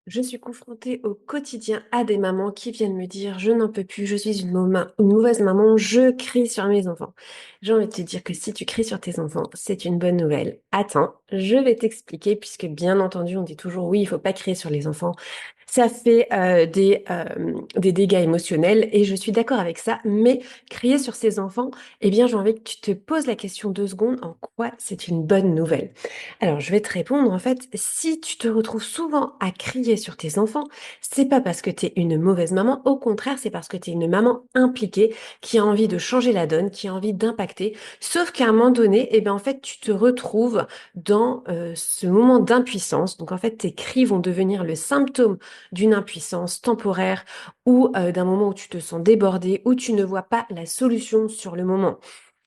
Je suis confrontée au quotidien à des mamans qui viennent me dire: «Je n'en peux plus, je suis une mauvaise maman, je crie sur mes enfants». J'ai envie de te dire que si tu cries sur tes enfants, c'est une bonne nouvelle. Attends, je vais t'expliquer puisque bien entendu, on dit toujours: «Oui, il faut pas crier sur les enfants». Ça fait, des dégâts émotionnels et je suis d'accord avec ça, mais crier sur ses enfants, eh bien, j'ai envie que tu te poses la question 2 secondes, en quoi c'est une bonne nouvelle? Alors, je vais te répondre, en fait, si tu te retrouves souvent à crier sur tes enfants, c'est pas parce que tu es une mauvaise maman, au contraire, c'est parce que tu es une maman impliquée qui a envie de changer la donne, qui a envie d'impacter. Sauf qu'à un moment donné, eh bien, en fait, tu te retrouves dans ce moment d'impuissance. Donc, en fait, tes cris vont devenir le symptôme d'une impuissance temporaire ou d'un moment où tu te sens débordé, où tu ne vois pas la solution sur le moment.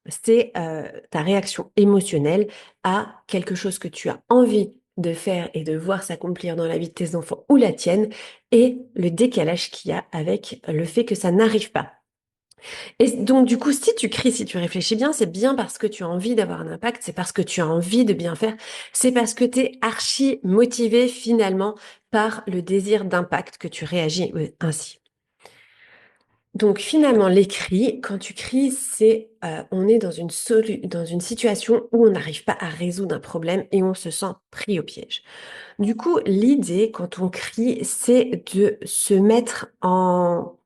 C'est ta réaction émotionnelle à quelque chose que tu as envie de faire et de voir s'accomplir dans la vie de tes enfants ou la tienne, et le décalage qu'il y a avec le fait que ça n'arrive pas. Et donc du coup, si tu cries, si tu réfléchis bien, c'est bien parce que tu as envie d'avoir un impact, c'est parce que tu as envie de bien faire, c'est parce que tu es archi motivé finalement par le désir d'impact que tu réagis ainsi. Donc finalement, les cris, quand tu cries, c'est on est dans une situation où on n'arrive pas à résoudre un problème et on se sent pris au piège. Du coup, l'idée quand on crie, c'est de se mettre en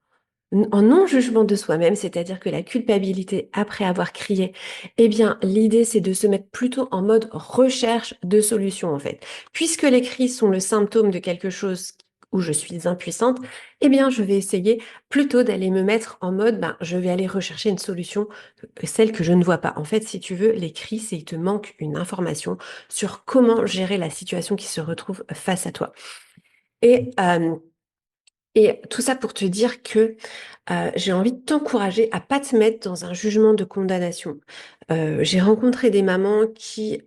non-jugement de soi-même, c'est-à-dire que la culpabilité après avoir crié, eh bien, l'idée, c'est de se mettre plutôt en mode recherche de solutions, en fait. Puisque les cris sont le symptôme de quelque chose où je suis impuissante, eh bien, je vais essayer plutôt d'aller me mettre en mode, ben, je vais aller rechercher une solution, celle que je ne vois pas. En fait, si tu veux, les cris, c'est il te manque une information sur comment gérer la situation qui se retrouve face à toi. Et, euh, et tout ça pour te dire que j'ai envie de t'encourager à pas te mettre dans un jugement de condamnation. J'ai rencontré des mamans qui,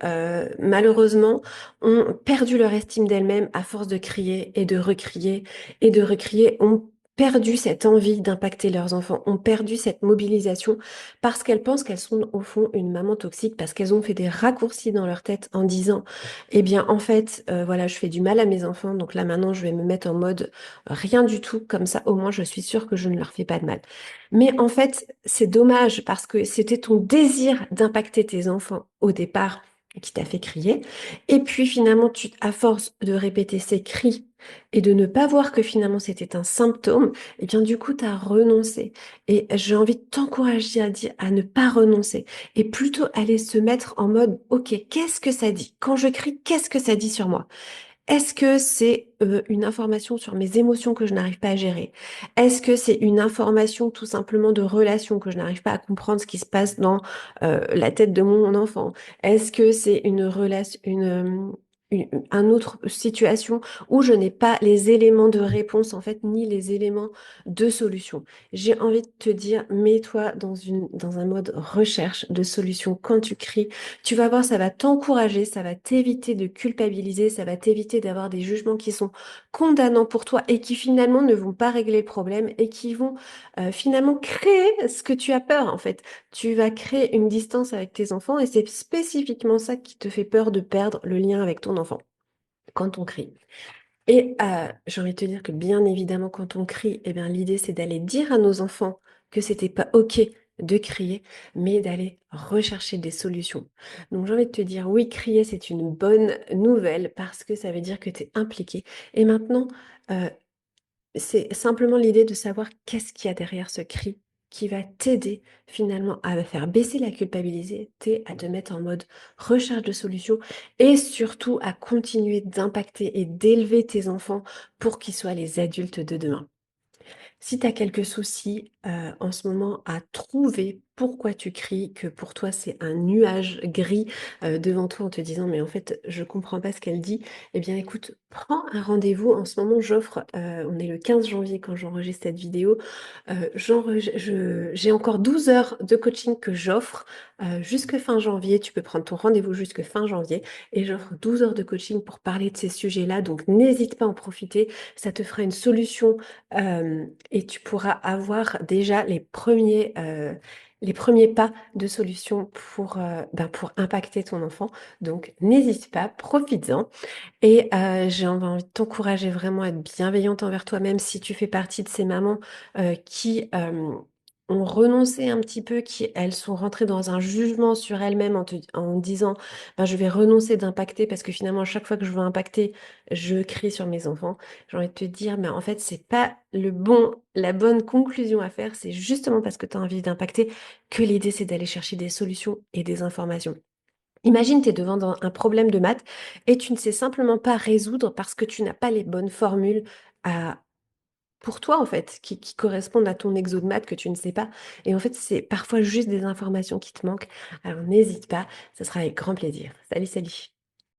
malheureusement, ont perdu leur estime d'elles-mêmes à force de crier et de recrier et de recrier, ont perdu cette envie d'impacter leurs enfants, ont perdu cette mobilisation parce qu'elles pensent qu'elles sont au fond une maman toxique, parce qu'elles ont fait des raccourcis dans leur tête en disant, eh bien, en fait, voilà, je fais du mal à mes enfants, donc là maintenant, je vais me mettre en mode rien du tout, comme ça, au moins, je suis sûre que je ne leur fais pas de mal. Mais en fait, c'est dommage parce que c'était ton désir d'impacter tes enfants au départ qui t'a fait crier. Et puis finalement, à force de répéter ces cris et de ne pas voir que finalement c'était un symptôme, et bien du coup, tu as renoncé. Et j'ai envie de t'encourager à ne pas renoncer et plutôt aller se mettre en mode, OK, qu'est-ce que ça dit? Quand je crie, qu'est-ce que ça dit sur moi? Est-ce que c'est une information sur mes émotions que je n'arrive pas à gérer? Est-ce que c'est une information tout simplement de relation que je n'arrive pas à comprendre ce qui se passe dans la tête de mon enfant? Est-ce que c'est une relation, un autre situation où je n'ai pas les éléments de réponse en fait, ni les éléments de solution? J'ai envie de te dire, mets-toi dans un mode recherche de solution quand tu cries. Tu vas voir, ça va t'encourager, ça va t'éviter de culpabiliser, ça va t'éviter d'avoir des jugements qui sont condamnants pour toi et qui finalement ne vont pas régler le problème et qui vont finalement créer ce que tu as peur en fait. Tu vas créer une distance avec tes enfants et c'est spécifiquement ça qui te fait peur de perdre le lien avec ton enfant quand on crie. Et j'ai envie de te dire que bien évidemment, quand on crie, eh bien, l'idée, c'est d'aller dire à nos enfants que c'était pas OK de crier, mais d'aller rechercher des solutions. Donc j'ai envie de te dire, oui, crier, c'est une bonne nouvelle parce que ça veut dire que tu es impliqué. Et maintenant, euh, c'est simplement l'idée de savoir qu'est-ce qu'il y a derrière ce cri qui va t'aider finalement à faire baisser la culpabilité, à te mettre en mode recherche de solutions et surtout à continuer d'impacter et d'élever tes enfants pour qu'ils soient les adultes de demain. Si tu as quelques soucis en ce moment à trouver pourquoi tu cries, que pour toi c'est un nuage gris devant toi en te disant mais en fait je comprends pas ce qu'elle dit, eh bien écoute, prends un rendez-vous. En ce moment j'offre, on est le 15 janvier quand j'enregistre cette vidéo, j'ai encore 12 heures de coaching que j'offre jusque fin janvier. Tu peux prendre ton rendez-vous jusque fin janvier et j'offre 12 heures de coaching pour parler de ces sujets-là. Donc n'hésite pas à en profiter, ça te fera une solution et tu pourras avoir déjà les premiers pas de solution pour impacter ton enfant. Donc n'hésite pas, profites-en. Et j'ai envie de t'encourager vraiment à être bienveillante envers toi, même si tu fais partie de ces mamans, qui ont renoncé un petit peu, qui elles sont rentrées dans un jugement sur elles-mêmes en disant: «Ben, je vais renoncer d'impacter parce que finalement à chaque fois que je veux impacter, je crie sur mes enfants». J'ai envie de te dire: «Mais en fait, c'est pas la bonne conclusion à faire, c'est justement parce que tu as envie d'impacter que l'idée c'est d'aller chercher des solutions et des informations». Imagine, tu es devant un problème de maths et tu ne sais simplement pas résoudre parce que tu n'as pas les bonnes formules à pour toi, en fait, qui correspondent à ton exo de maths que tu ne sais pas et en fait, c'est parfois juste des informations qui te manquent. Alors n'hésite pas, ce sera avec grand plaisir. Salut, salut.